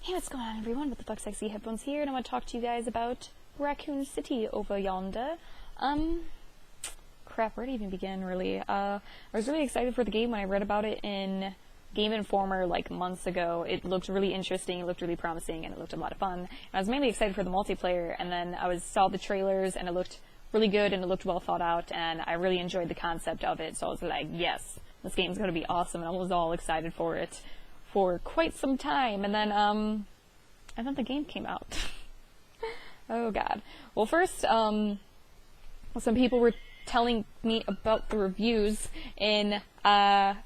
Hey, what's going on, everyone? What the fuck, Sexy Headphones here, and I want to talk to you guys about Raccoon City over yonder. Crap, where to even begin, really? I was really excited for the game when I read about it in Game Informer, like, months ago. It looked really interesting, it looked really promising, and it looked a lot of fun. And I was mainly excited for the multiplayer, and then I saw the trailers, and it looked really good, and it looked well thought out, and I really enjoyed the concept of it, so I was like, yes, this game's gonna be awesome, and I was all excited for it for quite some time, and then the game came out. Oh god. Well, first, some people were telling me about the reviews in IGN.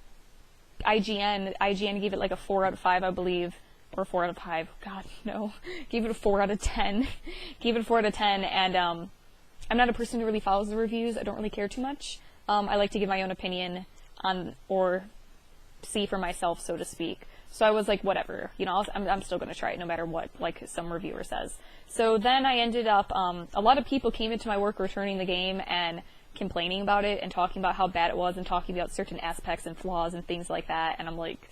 IGN gave it like a 4 out of 5, I believe, or 4 out of 5. God, no. Gave it a 4 out of 10. Gave it a 4 out of 10, and I'm not a person who really follows the reviews. I don't really care too much. I like to give my own opinion on, or see for myself, so to speak. So I was like, whatever, you know, I'm still going to try it no matter what, like some reviewer says. So then I ended up, a lot of people came into my work returning the game and complaining about it and talking about how bad it was and talking about certain aspects and flaws and things like that. And I'm like,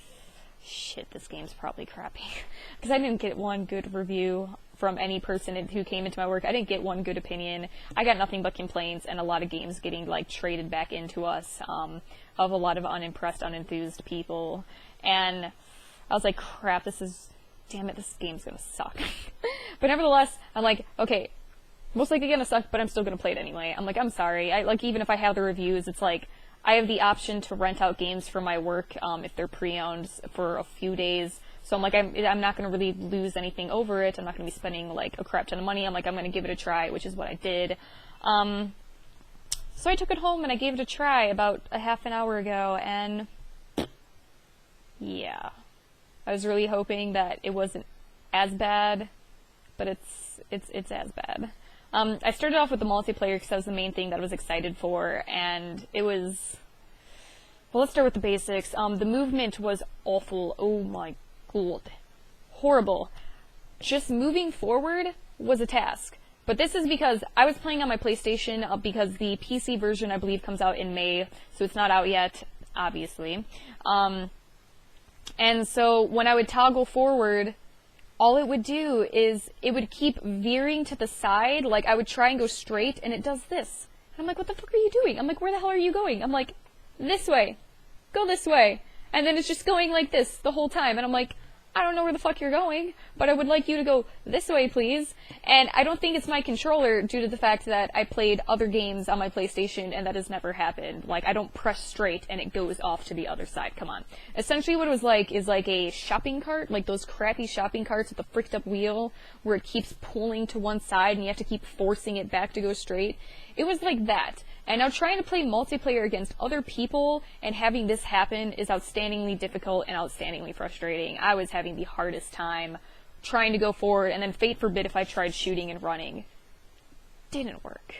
shit, this game's probably crappy. Because I didn't get one good review from any person who came into my work. I didn't get one good opinion. I got nothing but complaints and a lot of games getting, like, traded back into us, of a lot of unimpressed, unenthused people. And I was like, crap, damn it, this game's gonna suck. But nevertheless, I'm like, okay, most likely gonna suck, but I'm still gonna play it anyway. I'm like, I'm sorry. Even if I have the reviews, it's like, I have the option to rent out games for my work, if they're pre-owned for a few days. So I'm like, I'm not gonna really lose anything over it. I'm not gonna be spending, like, a crap ton of money. I'm like, I'm gonna give it a try, which is what I did. So I took it home and I gave it a try about a half an hour ago, and yeah. I was really hoping that it wasn't as bad, but it's as bad. I started off with the multiplayer because that was the main thing that I was excited for, and it was... Well, let's start with the basics. The movement was awful. Oh my god. Horrible. Just moving forward was a task. But this is because I was playing on my PlayStation, because the PC version, I believe, comes out in May, so it's not out yet, obviously. And so when I would toggle forward, all it would do is it would keep veering to the side. Like, I would try and go straight, and it does this. And I'm like, what the fuck are you doing? I'm like, where the hell are you going? I'm like, this way. Go this way. And then it's just going like this the whole time. And I'm like, I don't know where the fuck you're going, but I would like you to go this way, please. And I don't think it's my controller due to the fact that I played other games on my PlayStation and that has never happened. Like, I don't press straight and it goes off to the other side. Come on. Essentially what it was like is like a shopping cart, like those crappy shopping carts with the fricked up wheel where it keeps pulling to one side and you have to keep forcing it back to go straight. It was like that. And now trying to play multiplayer against other people and having this happen is outstandingly difficult and outstandingly frustrating. I was having the hardest time trying to go forward, and then fate forbid if I tried shooting and running. Didn't work.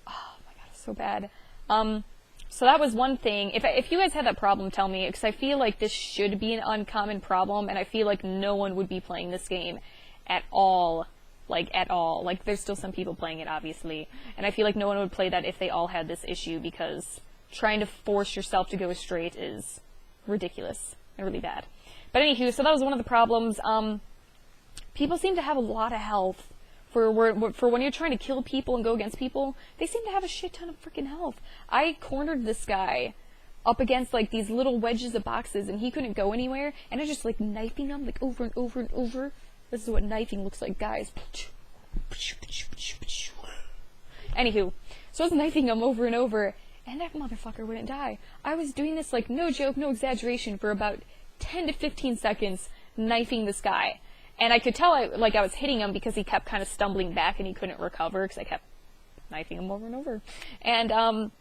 Oh my god, it's so bad. So that was one thing. If you guys had that problem, tell me, because I feel like this should be an uncommon problem, and I feel like no one would be playing this game at all. Like, at all. Like, there's still some people playing it, obviously. And I feel like no one would play that if they all had this issue, because trying to force yourself to go straight is ridiculous and really bad. But anywho, so that was one of the problems. People seem to have a lot of health for when you're trying to kill people and go against people. They seem to have a shit ton of freaking health. I cornered this guy up against, like, these little wedges of boxes, and he couldn't go anywhere, and I was just, like, knifing him, like, over and over and over. This is what knifing looks like, guys. Anywho, so I was knifing him over and over, and that motherfucker wouldn't die. I was doing this, like, no joke, no exaggeration, for about 10 to 15 seconds, knifing this guy. And I could tell, I was hitting him because he kept kind of stumbling back and he couldn't recover because I kept knifing him over and over. And,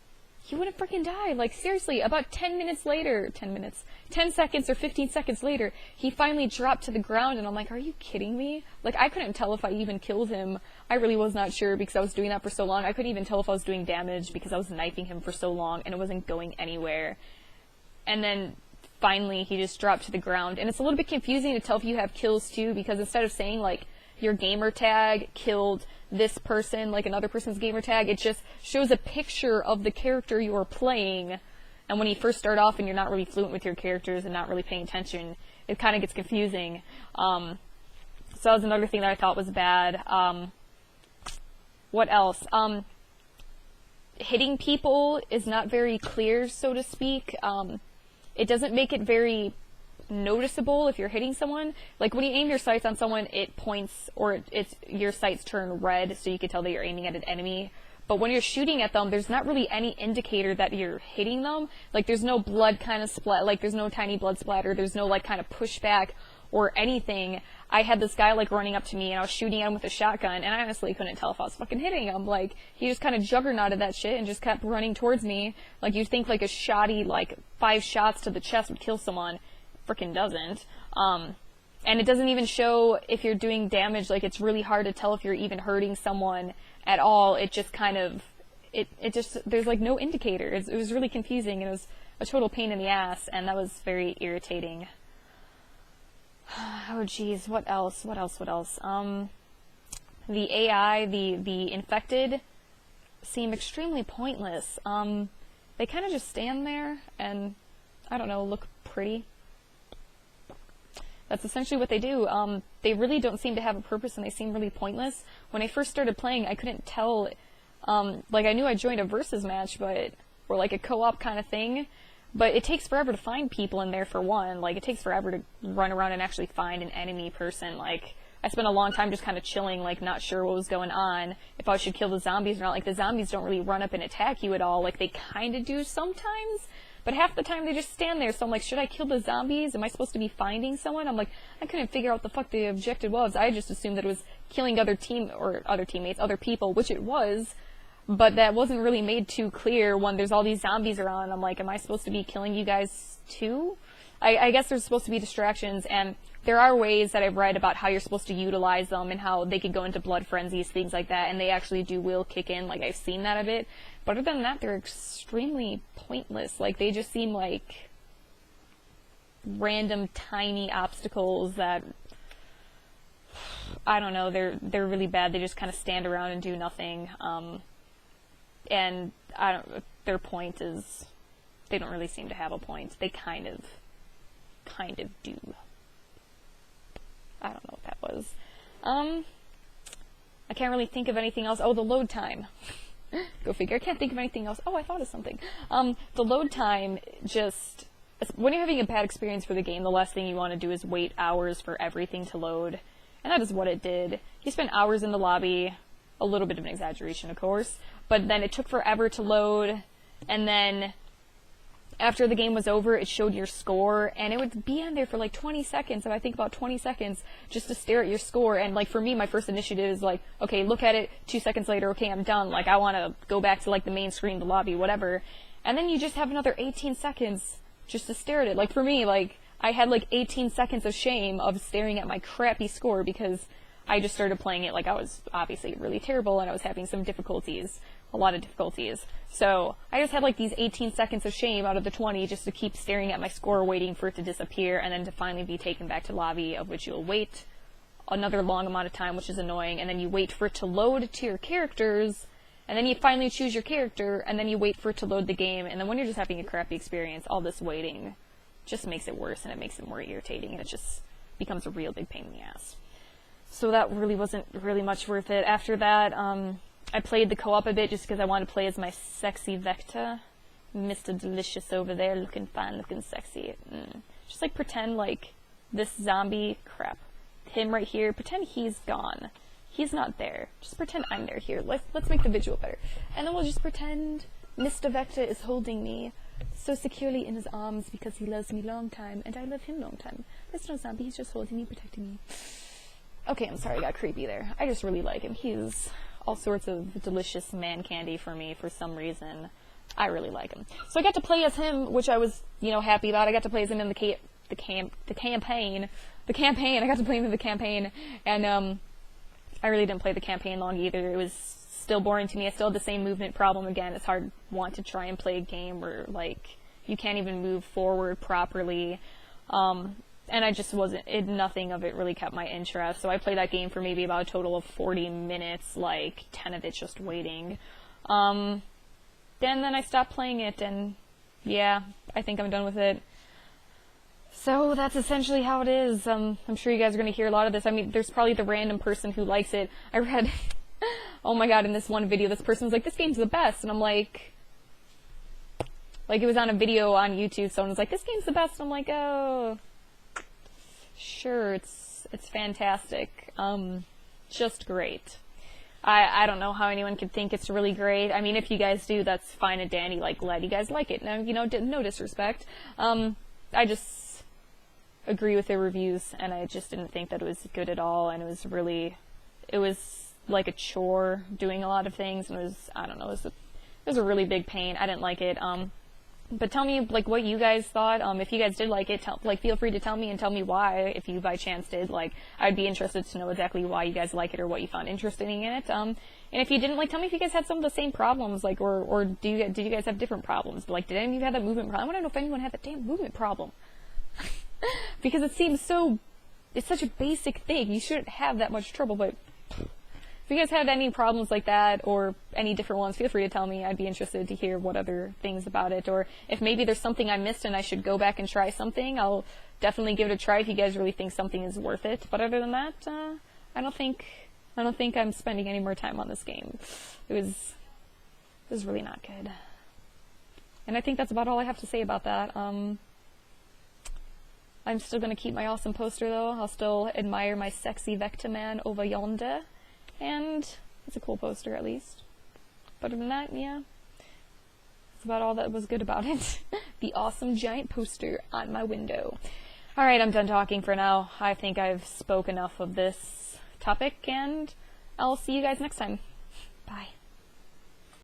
he wouldn't freaking die. Like, seriously, about 10 seconds or 15 seconds later, he finally dropped to the ground, and I'm like, are you kidding me? Like, I couldn't tell if I even killed him. I really was not sure because I was doing that for so long. I couldn't even tell if I was doing damage because I was knifing him for so long, and it wasn't going anywhere. And then, finally, he just dropped to the ground. And it's a little bit confusing to tell if you have kills, too, because instead of saying, like, your gamer tag killed this person, like another person's gamer tag, it just shows a picture of the character you are playing. And when you first start off and you're not really fluent with your characters and not really paying attention, it kind of gets confusing. So that was another thing that I thought was bad. What else? Hitting people is not very clear, so to speak. It doesn't make it very noticeable if you're hitting someone. Like, when you aim your sights on someone, it points, or your sights turn red, so you can tell that you're aiming at an enemy. But when you're shooting at them, there's not really any indicator that you're hitting them. Like, there's no blood kind of splat, like, there's no tiny blood splatter, there's no, like, kind of pushback or anything. I had this guy, like, running up to me, and I was shooting at him with a shotgun, and I honestly couldn't tell if I was fucking hitting him. Like, he just kind of juggernauted that shit and just kept running towards me. Like, you'd think, like, a shoddy, like, 5 shots to the chest would kill someone. Freaking doesn't. And it doesn't even show if you're doing damage. Like, it's really hard to tell if you're even hurting someone at all. It just kind of, it just, there's, like, no indicator. It was really confusing, and it was a total pain in the ass, and that was very irritating. Oh, geez, what else? The AI, the infected, seem extremely pointless. They kind of just stand there and, I don't know, look pretty. That's essentially what they do. They really don't seem to have a purpose, and they seem really pointless. When I first started playing, I couldn't tell, like, I knew I joined a versus match, or like a co-op kind of thing, but it takes forever to find people in there, for one. Like, it takes forever to run around and actually find an enemy person. Like, I spent a long time just kind of chilling, like, not sure what was going on, if I should kill the zombies or not. Like, the zombies don't really run up and attack you at all. Like, they kind of do sometimes, but half the time they just stand there. So I'm like, should I kill the zombies? Am I supposed to be finding someone? I'm like, I couldn't figure out what the fuck the objective was. I just assumed that it was killing other teammates, other people, which it was. But that wasn't really made too clear when there's all these zombies around. I'm like, am I supposed to be killing you guys too? I guess there's supposed to be distractions, and there are ways that I've read about how you're supposed to utilize them and how they could go into blood frenzies, things like that, and they actually will kick in. Like, I've seen that a bit. But other than that, they're extremely pointless. Like, they just seem like random tiny obstacles that, I don't know, they're really bad. They just kind of stand around and do nothing. And their point is, they don't really seem to have a point. They kind of do. I don't know what that was. I can't really think of anything else. Oh, the load time. Go figure. I can't think of anything else. Oh, I thought of something. The load time, just, when you're having a bad experience for the game, the last thing you want to do is wait hours for everything to load. And that is what it did. You spent hours in the lobby, a little bit of an exaggeration, of course, but then it took forever to load, and then after the game was over, it showed your score, and it would be on there for like 20 seconds, and I think about 20 seconds just to stare at your score. And like, for me, my first initiative is like, okay, look at it, 2 seconds later, okay, I'm done, like, I want to go back to like the main screen, the lobby, whatever. And then you just have another 18 seconds just to stare at it. Like, for me, like, I had like 18 seconds of shame of staring at my crappy score because I just started playing it like I was obviously really terrible, and I was having some difficulties, a lot of difficulties. So I just had like these 18 seconds of shame out of the 20 just to keep staring at my score, waiting for it to disappear, and then to finally be taken back to lobby, of which you'll wait another long amount of time, which is annoying, and then you wait for it to load to your characters, and then you finally choose your character, and then you wait for it to load the game, and then when you're just having a crappy experience, all this waiting just makes it worse, and it makes it more irritating, and it just becomes a real big pain in the ass. So that really wasn't really much worth it. After that, I played the co-op a bit just because I wanted to play as my sexy Vector. Mr. Delicious over there, looking fine, looking sexy. Just like pretend like this zombie, crap, him right here, pretend he's gone. He's not there. Just pretend I'm there here. Let's make the visual better. And then we'll just pretend Mr. Vector is holding me so securely in his arms because he loves me long time, and I love him long time. There's no zombie, he's just holding me, protecting me. Okay, I'm sorry, I got creepy there. I just really like him. He's all sorts of delicious man candy for me for some reason. I really like him. So I got to play as him, which I was, happy about. I got to play as him in the campaign. I got to play him in the campaign, and I really didn't play the campaign long either. It was still boring to me. I still had the same movement problem again. It's hard to try and play a game where, like, you can't even move forward properly. And I just nothing of it really kept my interest. So I played that game for maybe about a total of 40 minutes, like 10 of it just waiting. Then I stopped playing it, and yeah, I think I'm done with it. So that's essentially how it is. I'm sure you guys are going to hear a lot of this. I mean, there's probably the random person who likes it. I read, oh my god, in this one video, this person was like, this game's the best. And I'm like it was on a video on YouTube, someone was like, this game's the best. And I'm like, oh, sure, it's fantastic. Just great. I don't know how anyone could think it's really great. I mean, if you guys do, that's fine and dandy. Like, glad you guys like it. No, you know, no disrespect. I just agree with the reviews, and I just didn't think that it was good at all, and it was like a chore doing a lot of things, and it was, I don't know, it was a really big pain. I didn't like it. But tell me, like, what you guys thought. If you guys did like it, feel free to tell me, and tell me why, if you by chance did. Like, I'd be interested to know exactly why you guys like it, or what you found interesting in it. And if you didn't, like, tell me if you guys had some of the same problems, like, or did you guys have different problems? Like, did any of you have that movement problem? I want to know if anyone had that damn movement problem. Because it seems it's such a basic thing. You shouldn't have that much trouble, but if you guys had any problems like that, or any different ones, feel free to tell me. I'd be interested to hear what other things about it, or if maybe there's something I missed and I should go back and try something, I'll definitely give it a try if you guys really think something is worth it. But other than that, I don't think I'm spending any more time on this game. It was really not good. And I think that's about all I have to say about that. I'm still going to keep my awesome poster, though. I'll still admire my sexy Vector man over yonder. And it's a cool poster, at least. But other than that, yeah. That's about all that was good about it. The awesome giant poster on my window. Alright, I'm done talking for now. I think I've spoke enough of this topic, and I'll see you guys next time. Bye.